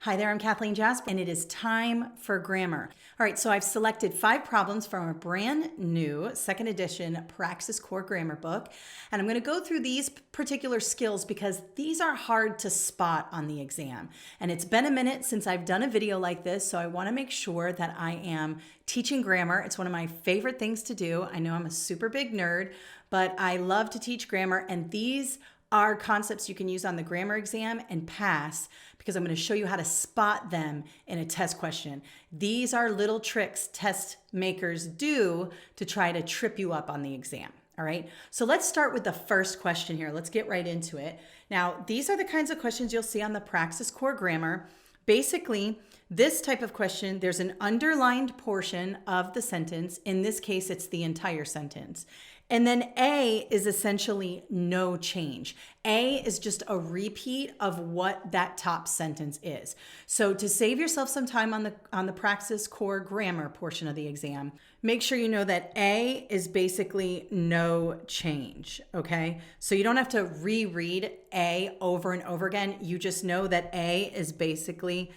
Hi there, I'm Kathleen Jasper, and it is time for grammar. All right, so I've selected 5 problems from a brand new second edition Praxis Core Grammar book, and I'm going to go through these particular skills because these are hard to spot on the exam. And it's been a minute since I've done a video like this, so I want to make sure that I am teaching grammar. It's one of my favorite things to do. I know I'm a super big nerd, but I love to teach grammar, and these are concepts you can use on the grammar exam and pass because I'm going to show you how to spot them in a test question. These are little tricks test makers do to try to trip you up on the exam. All right, so let's start with the first question here. Let's get right into it. Now, these are the kinds of questions you'll see on the Praxis Core Grammar. Basically, this type of question, there's an underlined portion of the sentence. In this case, it's the entire sentence. And then A is essentially no change. A is just a repeat of what that top sentence is. So to save yourself some time on the Praxis Core Grammar portion of the exam, make sure you know that A is basically no change, okay? So you don't have to reread A over and over again. You just know that A is basically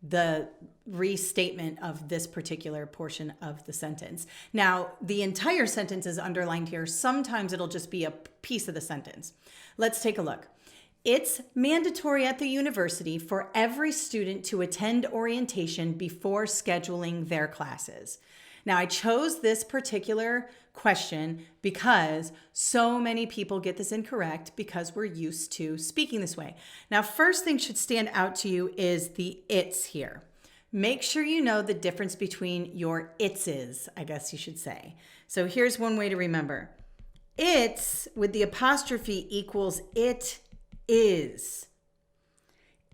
the restatement of this particular portion of the sentence. Now, the entire sentence is underlined here. Sometimes it'll just be a piece of the sentence. Let's take a look. It's mandatory at the university for every student to attend orientation before scheduling their classes. Now, I chose this particular question because so many people get this incorrect because we're used to speaking this way. Now, first thing should stand out to you is the it's here. Make sure you know the difference between your itses, I guess you should say. So here's one way to remember. It's with the apostrophe equals it is.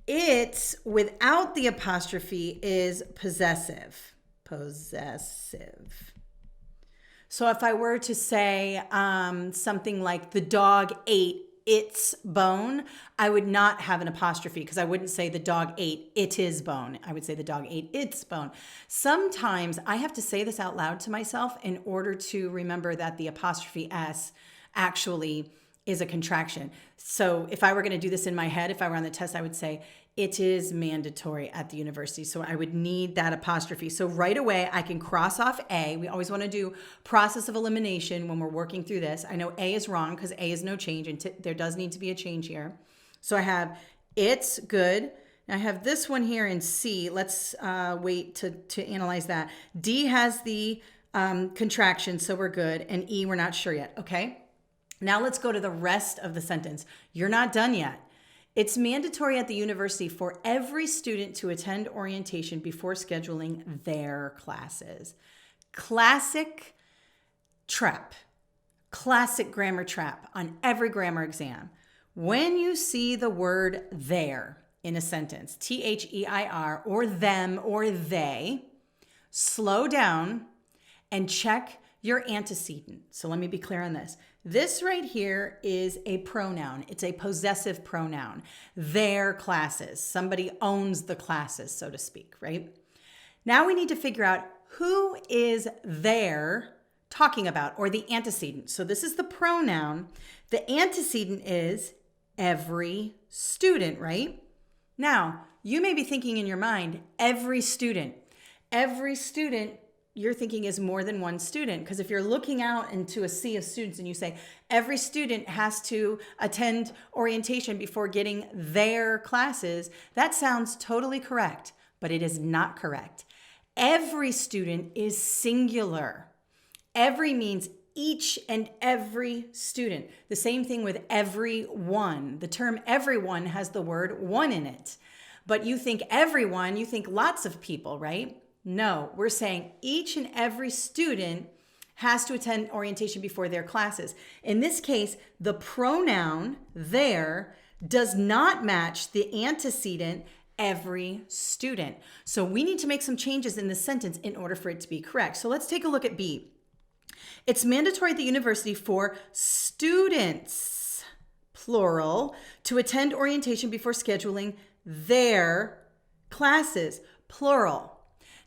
It's without the apostrophe is possessive. Possessive. So if I were to say something like the dog ate its bone, I would not have an apostrophe because I wouldn't say the dog ate its bone. I would say the dog ate its bone. Sometimes I have to say this out loud to myself in order to remember that the apostrophe S actually is a contraction. So if I were going to do this in my head, if I were on the test, I would say, it is mandatory at the university. So I would need that apostrophe. So right away, I can cross off A. We always want to do process of elimination when we're working through this. I know A is wrong because A is no change, and there does need to be a change here. So I have it's good. I have this one here in C. Let's wait to analyze that. D has the contraction, so we're good. And E, we're not sure yet, okay? Now let's go to the rest of the sentence. You're not done yet. It's mandatory at the university for every student to attend orientation before scheduling their classes. Classic trap, classic grammar trap on every grammar exam. When you see the word their in a sentence, T-H-E-I-R, or them or they, slow down and check your antecedent. So let me be clear on this. This right here is a pronoun. It's a possessive pronoun. Their classes. Somebody owns the classes, so to speak, right? Now we need to figure out who is their talking about, or the antecedent. So this is the pronoun. The antecedent is every student, right? Now, you may be thinking in your mind, every student. Every student you're thinking is more than one student, because if you're looking out into a sea of students and you say every student has to attend orientation before getting their classes, that sounds totally correct, but it is not correct. Every student is singular. Every means each and every student. The same thing with everyone. The term everyone has the word one in it, but you think everyone, you think lots of people, right? No, we're saying each and every student has to attend orientation before their classes. In this case, the pronoun their does not match the antecedent every student. So we need to make some changes in this sentence in order for it to be correct. So let's take a look at B. It's mandatory at the university for students, plural, to attend orientation before scheduling their classes, plural.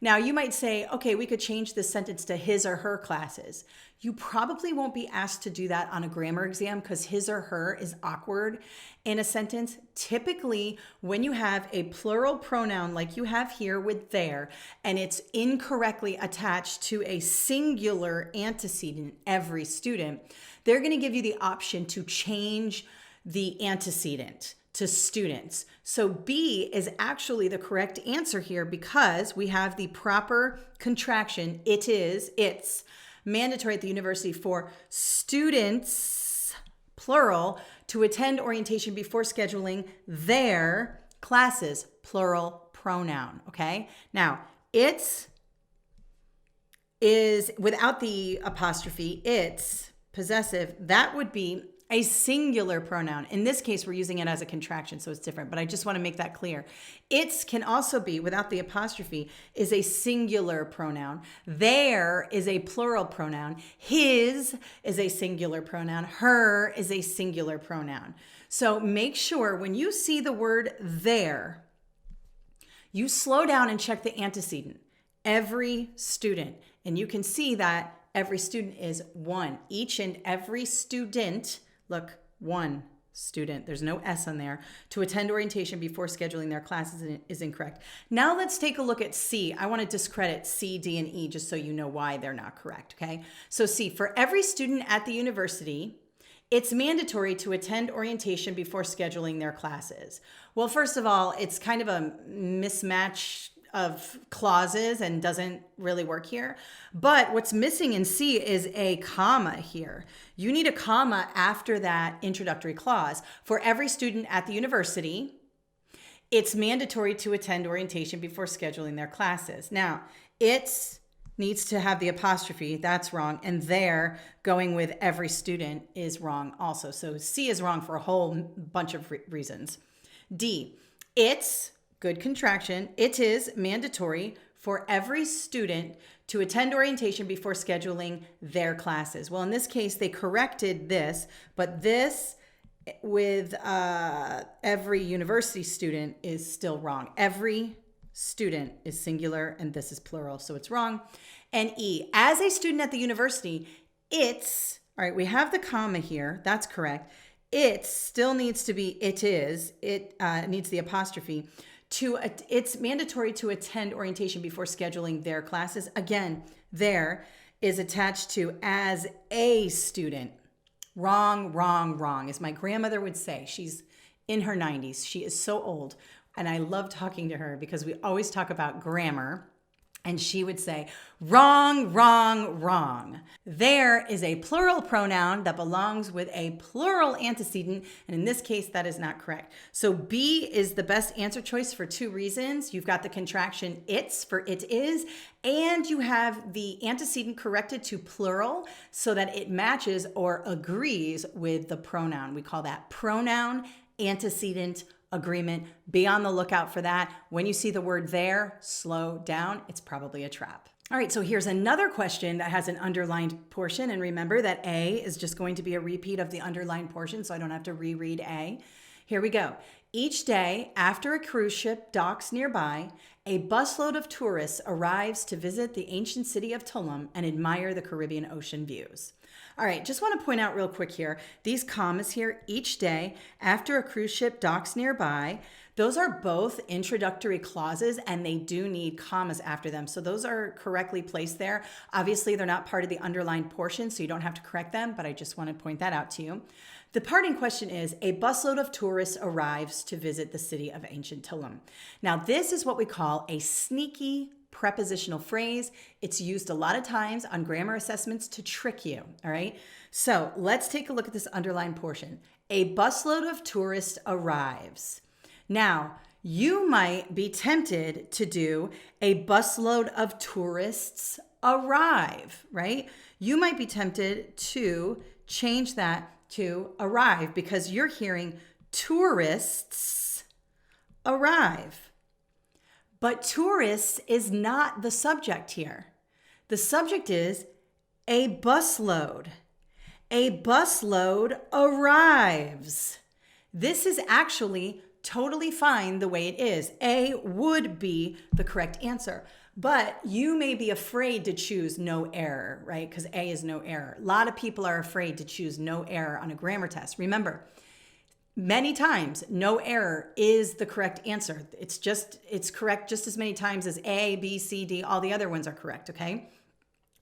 Now, you might say, okay, we could change this sentence to his or her classes. You probably won't be asked to do that on a grammar exam because his or her is awkward in a sentence. Typically, when you have a plural pronoun like you have here with their, and it's incorrectly attached to a singular antecedent, every student, they're going to give you the option to change the antecedent to students. So B is actually the correct answer here because we have the proper contraction. It's mandatory at the university for students, plural, to attend orientation before scheduling their classes, plural pronoun, okay? Now, it's is without the apostrophe, it's possessive. That would be a singular pronoun. In this case, we're using it as a contraction, so it's different, but I just want to make that clear. It's can also be, without the apostrophe, is a singular pronoun. Their is a plural pronoun. His is a singular pronoun. Her is a singular pronoun. So make sure when you see the word their, you slow down and check the antecedent. Every student. And you can see that every student is one. Each and every student, look, one student, there's no S on there, to attend orientation before scheduling their classes is incorrect. Now let's take a look at C. I want to discredit C, D, and E just so you know why they're not correct, okay? So C, for every student at the university, it's mandatory to attend orientation before scheduling their classes. Well, first of all, it's kind of a mismatch of clauses and doesn't really work here. But what's missing in C is a comma here. You need a comma after that introductory clause. For every student at the university, it's mandatory to attend orientation before scheduling their classes. Now, it needs to have the apostrophe. That's wrong. And there, going with every student is wrong also. So C is wrong for a whole bunch of reasons. D, it's good contraction. It is mandatory for every student to attend orientation before scheduling their classes. Well, in this case, they corrected this, but this with every university student is still wrong. Every student is singular and this is plural, so it's wrong. And E, as a student at the university, it's, all right, we have the comma here. That's correct. It still needs to be, it needs the apostrophe. It's mandatory to attend orientation before scheduling their classes. Again, there is attached to as a student. Wrong, wrong, wrong, as my grandmother would say. She's in her 90s. She is so old. And I love talking to her because we always talk about grammar. And she would say, wrong, wrong, wrong. There is a plural pronoun that belongs with a plural antecedent. And in this case, that is not correct. So B is the best answer choice for two reasons. You've got the contraction it's for it is, and you have the antecedent corrected to plural so that it matches or agrees with the pronoun. We call that pronoun antecedent agreement. Be on the lookout for that. When you see the word there, slow down. It's probably a trap. All right, so here's another question that has an underlined portion. And remember that A is just going to be a repeat of the underlined portion, so I don't have to reread A. Here we go. Each day, after a cruise ship docks nearby, a busload of tourists arrives to visit the ancient city of Tulum and admire the Caribbean Ocean views. All right, just want to point out real quick here, these commas here, each day, after a cruise ship docks nearby, those are both introductory clauses and they do need commas after them. So those are correctly placed there. Obviously, they're not part of the underlined portion, so you don't have to correct them, but I just want to point that out to you. The part in question is, a busload of tourists arrives to visit the city of ancient Tulum. Now, this is what we call a sneaky prepositional phrase. It's used a lot of times on grammar assessments to trick you, all right? So let's take a look at this underlined portion. A busload of tourists arrives. Now, you might be tempted to do a busload of tourists arrive, right? You might be tempted to change that to arrive because you're hearing tourists arrive. But tourists is not the subject here. The subject is a busload. A busload arrives. This is actually totally fine the way it is. A would be the correct answer. But you may be afraid to choose no error, right? Because A is no error. A lot of people are afraid to choose no error on a grammar test. Remember, many times, no error is the correct answer. It's correct just as many times as A, B, C, D, all the other ones are correct, okay?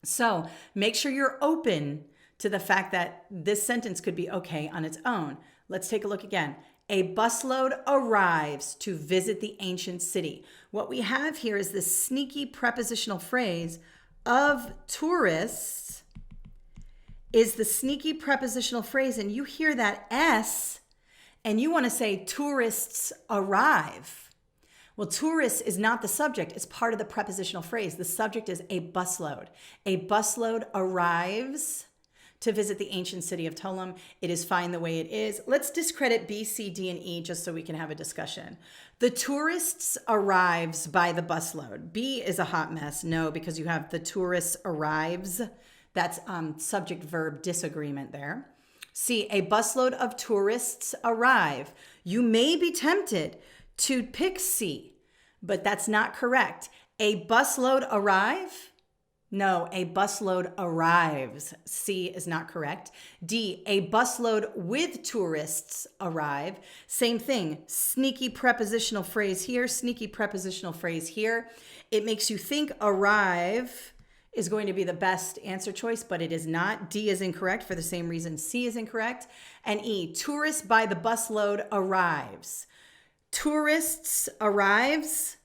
So make sure you're open to the fact that this sentence could be okay on its own. Let's take a look again. A busload arrives to visit the ancient city. What we have here is this sneaky prepositional phrase of tourists is the sneaky prepositional phrase, and you hear that S and you want to say tourists arrive. Well, tourists is not the subject. It's part of the prepositional phrase. The subject is a busload. A busload arrives to visit the ancient city of Ptolemy. It is fine the way it is. Let's discredit B, C, D, and E just so we can have a discussion. The tourists arrives by the busload. B is a hot mess. No, because you have the tourists arrives. That's subject verb disagreement there. C, a busload of tourists arrive. You may be tempted to pick C, but that's not correct. A busload arrive? No, a busload arrives. C is not correct. D, a busload with tourists arrive. Same thing, sneaky prepositional phrase here, sneaky prepositional phrase here. It makes you think arrive is going to be the best answer choice, but it is not. D is incorrect for the same reason C is incorrect. And E, tourists by the busload arrives. Tourists arrives?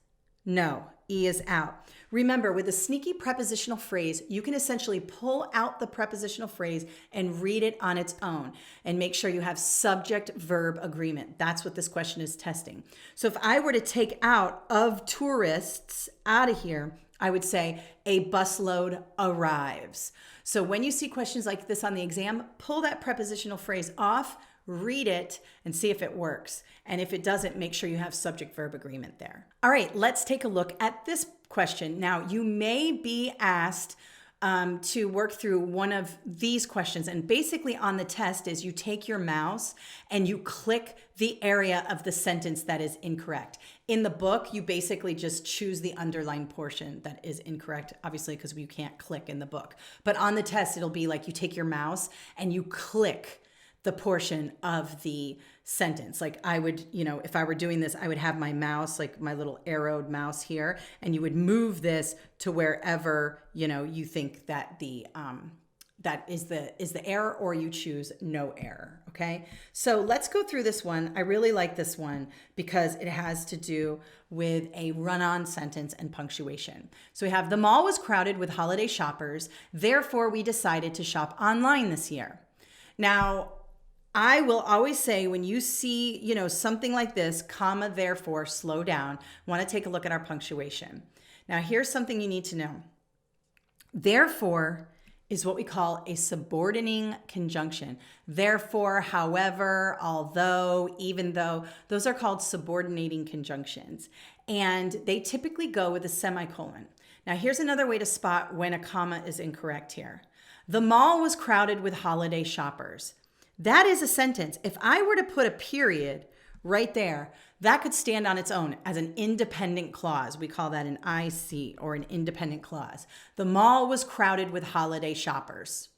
No, E is out. Remember, with a sneaky prepositional phrase, you can essentially pull out the prepositional phrase and read it on its own and make sure you have subject-verb agreement. That's what this question is testing. So if I were to take out of tourists out of here, I would say a busload arrives. So when you see questions like this on the exam, pull that prepositional phrase off, read it, and see if it works. And if it doesn't, make sure you have subject-verb agreement there. All right, let's take a look at this question. Now, you may be asked to work through one of these questions. And basically on the test is you take your mouse and you click the area of the sentence that is incorrect. In the book, you basically just choose the underlined portion that is incorrect, obviously, because you can't click in the book. But on the test, it'll be like you take your mouse and you click the portion of the sentence. Like I would, if I were doing this, I would have my mouse, like my little arrowed mouse here, and you would move this to wherever, you think that that is the error, or you choose no error. Okay. So let's go through this one. I really like this one because it has to do with a run-on sentence and punctuation. So we have the mall was crowded with holiday shoppers. Therefore, we decided to shop online this year. Now, I will always say when you see, something like this, comma, therefore, slow down, want to take a look at our punctuation. Now, here's something you need to know. Therefore is what we call a subordinating conjunction. Therefore, however, although, even though, those are called subordinating conjunctions. And they typically go with a semicolon. Now, here's another way to spot when a comma is incorrect here. The mall was crowded with holiday shoppers. That is a sentence. If I were to put a period right there, that could stand on its own as an independent clause. We call that an IC, or an independent clause. The mall was crowded with holiday shoppers.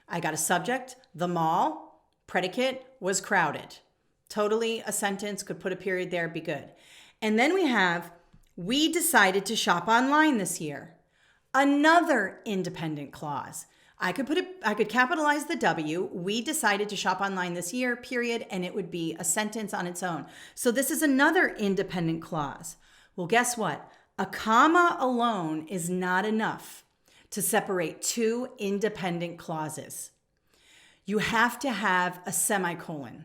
I got a subject, the mall, predicate, was crowded. Totally a sentence, could put a period there, be good. And then we have, we decided to shop online this year. Another independent clause. I could capitalize the W. We decided to shop online this year, period, and it would be a sentence on its own. So this is another independent clause. Well, guess what? A comma alone is not enough to separate two independent clauses. You have to have a semicolon,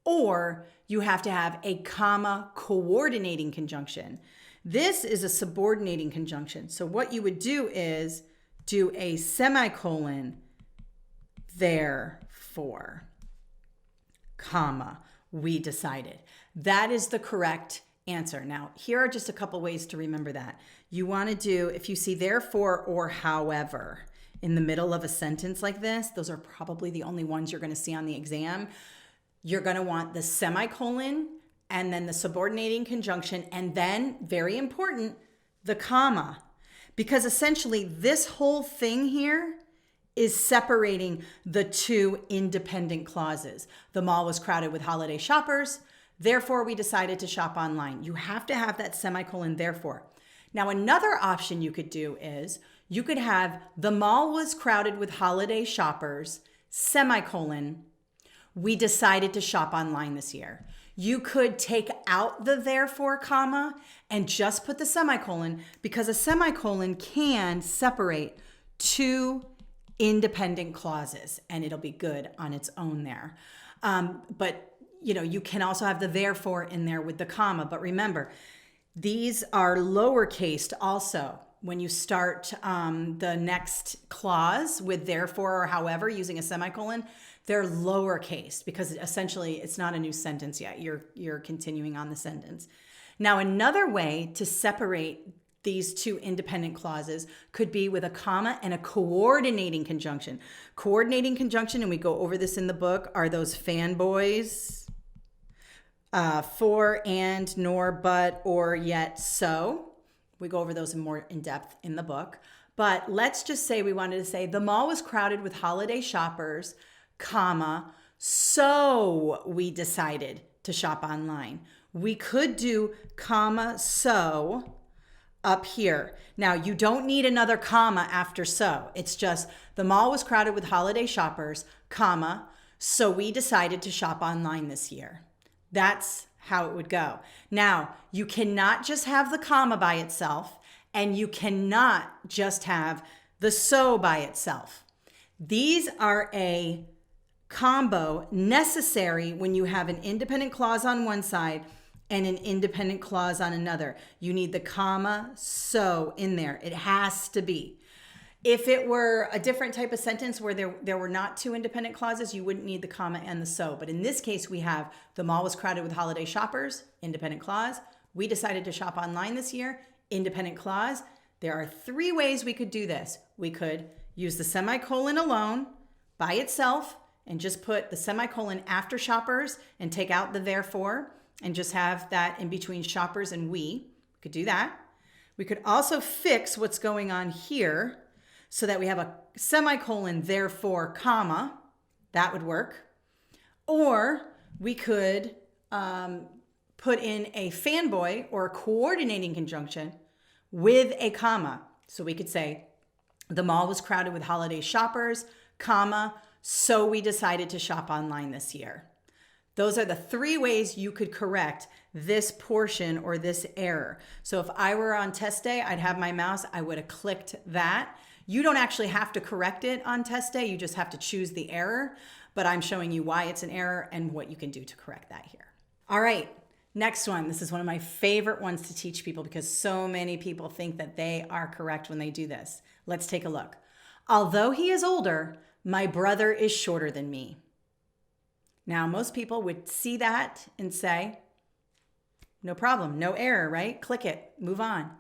or you have to have a comma coordinating conjunction. This is a subordinating conjunction. So what you would do is do a semicolon, therefore, comma, we decided. That is the correct answer. Now, here are just a couple ways to remember that. You want to do, if you see therefore or however in the middle of a sentence like this, those are probably the only ones you're going to see on the exam. You're going to want the semicolon and then the subordinating conjunction, and then, very important, the comma. because essentially this whole thing here is separating the two independent clauses. The mall was crowded with holiday shoppers, therefore we decided to shop online. You have to have that semicolon therefore. Now another option you could do is you could have the mall was crowded with holiday shoppers, semicolon, we decided to shop online this year. You could take out the therefore comma and just put the semicolon, because a semicolon can separate two independent clauses and it'll be good on its own there. But you can also have the therefore in there with the comma. But remember, these are lowercase also. When you start the next clause with therefore or however using a semicolon, they're lowercase because essentially it's not a new sentence yet. You're continuing on the sentence. Now, another way to separate these two independent clauses could be with a comma and a coordinating conjunction. Coordinating conjunction, and we go over this in the book, are those fanboys, for, and, nor, but, or, yet, so. We go over those more in depth in the book. But let's just say we wanted to say the mall was crowded with holiday shoppers, comma, so we decided to shop online. We could do comma, so up here. Now, you don't need another comma after so. It's just the mall was crowded with holiday shoppers, comma, so we decided to shop online this year. That's how it would go. Now, you cannot just have the comma by itself, and you cannot just have the so by itself. These are a combo necessary when you have an independent clause on one side and an independent clause on another. You need the comma, so in there. It has to be. If it were a different type of sentence where there were not two independent clauses, you wouldn't need the comma and the so. But in this case, we have the mall was crowded with holiday shoppers, independent clause. We decided to shop online this year, independent clause. There are three ways we could do this. We could use the semicolon alone by itself and just put the semicolon after shoppers and take out the therefore and just have that in between shoppers and we could do that. We could also fix what's going on here so that we have a semicolon, therefore, comma. That would work. Or we could put in a fanboy or a coordinating conjunction with a comma. So we could say, the mall was crowded with holiday shoppers, comma, so we decided to shop online this year. Those are the three ways you could correct this portion or this error. So if I were on test day, I'd have my mouse, I would have clicked that. You don't actually have to correct it on test day. You just have to choose the error, but I'm showing you why it's an error and what you can do to correct that here. All right, next one. This is one of my favorite ones to teach people because so many people think that they are correct when they do this. Let's take a look. Although he is older, my brother is shorter than me. Now, most people would see that and say, no problem, no error, right? Click it, move on.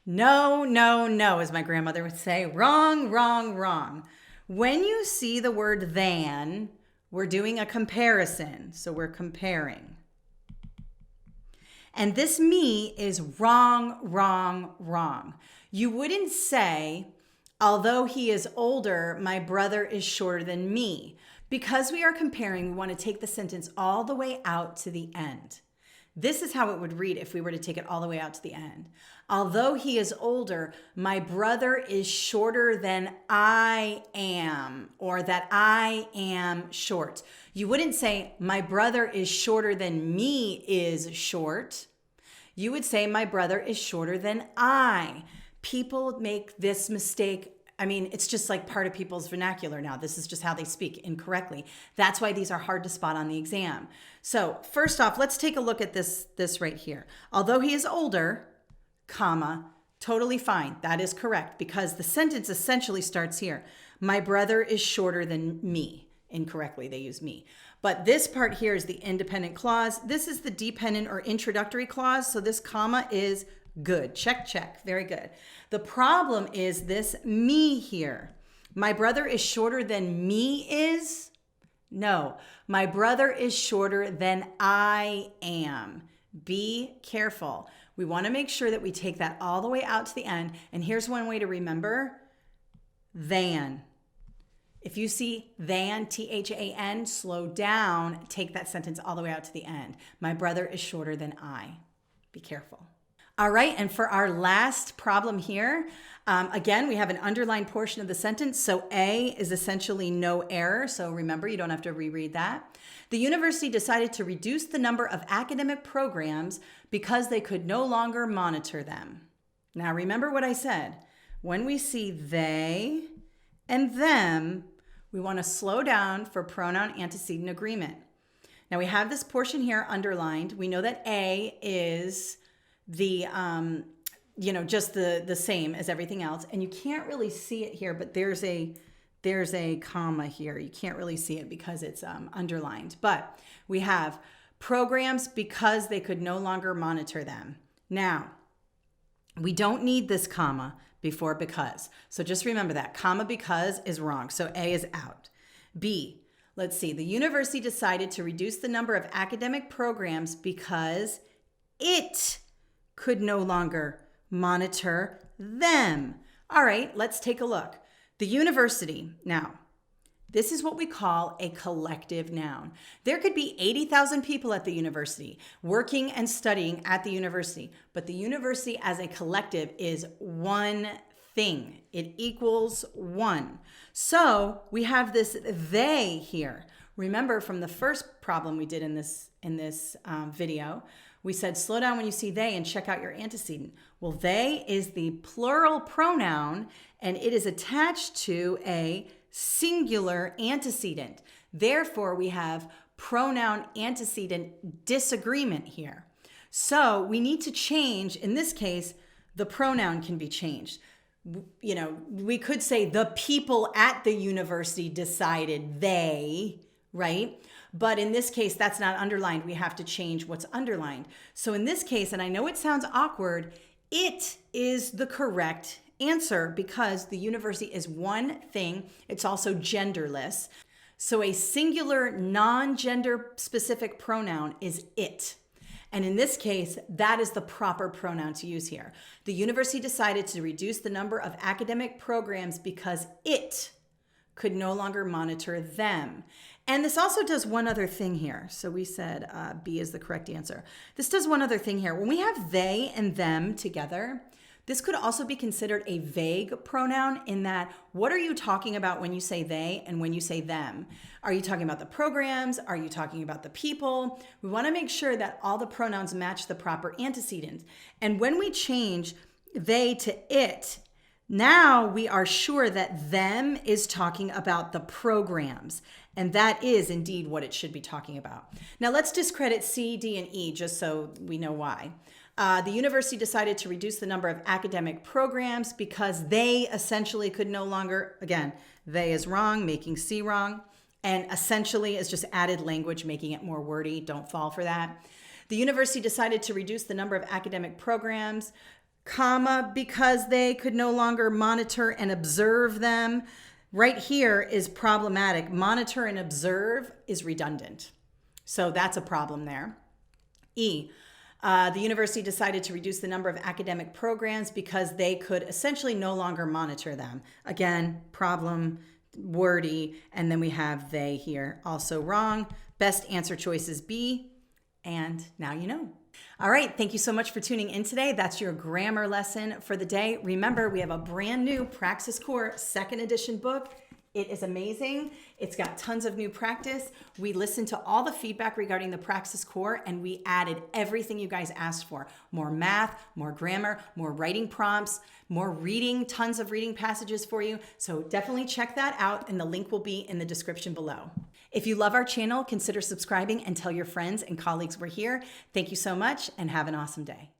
No, no, no, as my grandmother would say, wrong, wrong, wrong. When you see the word than, we're doing a comparison. So we're comparing. And this me is wrong, wrong, wrong. You wouldn't say, although he is older, my brother is shorter than me. Because we are comparing, we want to take the sentence all the way out to the end. This is how it would read if we were to take it all the way out to the end. Although he is older, my brother is shorter than I am, or that I am short. You wouldn't say, my brother is shorter than me is short. You would say, my brother is shorter than I. People make this mistake. I mean, it's just like part of people's vernacular now. This is just how they speak incorrectly. That's why these are hard to spot on the exam. So first off, let's take a look at this right here. Although he is older, comma, totally fine. That is correct because the sentence essentially starts here. My brother is shorter than me. Incorrectly, they use me. But this part here is the independent clause. This is the dependent or introductory clause. So this comma is good. Check, check. Very good. The problem is this me here. My brother is shorter than me is? No. My brother is shorter than I am. Be careful. We want to make sure that we take that all the way out to the end. And here's one way to remember: than. If you see than, T-H-A-N, slow down, take that sentence all the way out to the end. My brother is shorter than I. Be careful. All right, and for our last problem here, again, we have an underlined portion of the sentence. So A is essentially no error. So remember, you don't have to reread that. The university decided to reduce the number of academic programs because they could no longer monitor them. Now, remember what I said. When we see they and them, we want to slow down for pronoun antecedent agreement. Now, we have this portion here underlined. We know that A is the, just the same as everything else. And you can't really see it here, but there's a comma here. You can't really see it because it's underlined. But we have programs because they could no longer monitor them. Now, we don't need this comma before because. So just remember that. Comma because is wrong. So A is out. B, let's see. The university decided to reduce the number of academic programs because it could no longer monitor them. All right, let's take a look. The university. Now, this is what we call a collective noun. There could be 80,000 people at the university working and studying at the university, but the university as a collective is one thing. It equals one. So we have this they here. Remember from the first problem we did in this video, we said slow down when you see they and check out your antecedent. Well, they is the plural pronoun and it is attached to a singular antecedent. Therefore, we have pronoun antecedent disagreement here. So we need to change, in this case, the pronoun can be changed. We could say the people at the university decided they, right? But in this case, that's not underlined. We have to change what's underlined. So in this case, and I know it sounds awkward, it is the correct answer because the university is one thing. It's also genderless. So a singular non-gender specific pronoun is it. And in this case, that is the proper pronoun to use here. The university decided to reduce the number of academic programs because it could no longer monitor them. And this also does one other thing here. So we said B is the correct answer. This does one other thing here. When we have they and them together, this could also be considered a vague pronoun in that what are you talking about when you say they and when you say them? Are you talking about the programs? Are you talking about the people? We want to make sure that all the pronouns match the proper antecedent. And when we change they to it, now we are sure that them is talking about the programs. And that is indeed what it should be talking about. Now let's discredit C, D, and E just so we know why. The university decided to reduce the number of academic programs because they essentially could no longer, again, they is wrong, making C wrong. And essentially is just added language, making it more wordy. Don't fall for that. The university decided to reduce the number of academic programs, comma, because they could no longer monitor and observe them. Right here is problematic. Monitor and observe is redundant. So that's a problem there. E, the university decided to reduce the number of academic programs because they could essentially no longer monitor them. Again, problem, wordy, and then we have they here. Also wrong. Best answer choice is B, and now you know. All right, thank you so much for tuning in today. That's your grammar lesson for the day. Remember, we have a brand new Praxis Core 2nd edition book. It is amazing. It's got tons of new practice. We listened to all the feedback regarding the Praxis Core and we added everything you guys asked for. More math, more grammar, more writing prompts, more reading, tons of reading passages for you. So definitely check that out and the link will be in the description below. If you love our channel, consider subscribing and tell your friends and colleagues we're here. Thank you so much and have an awesome day.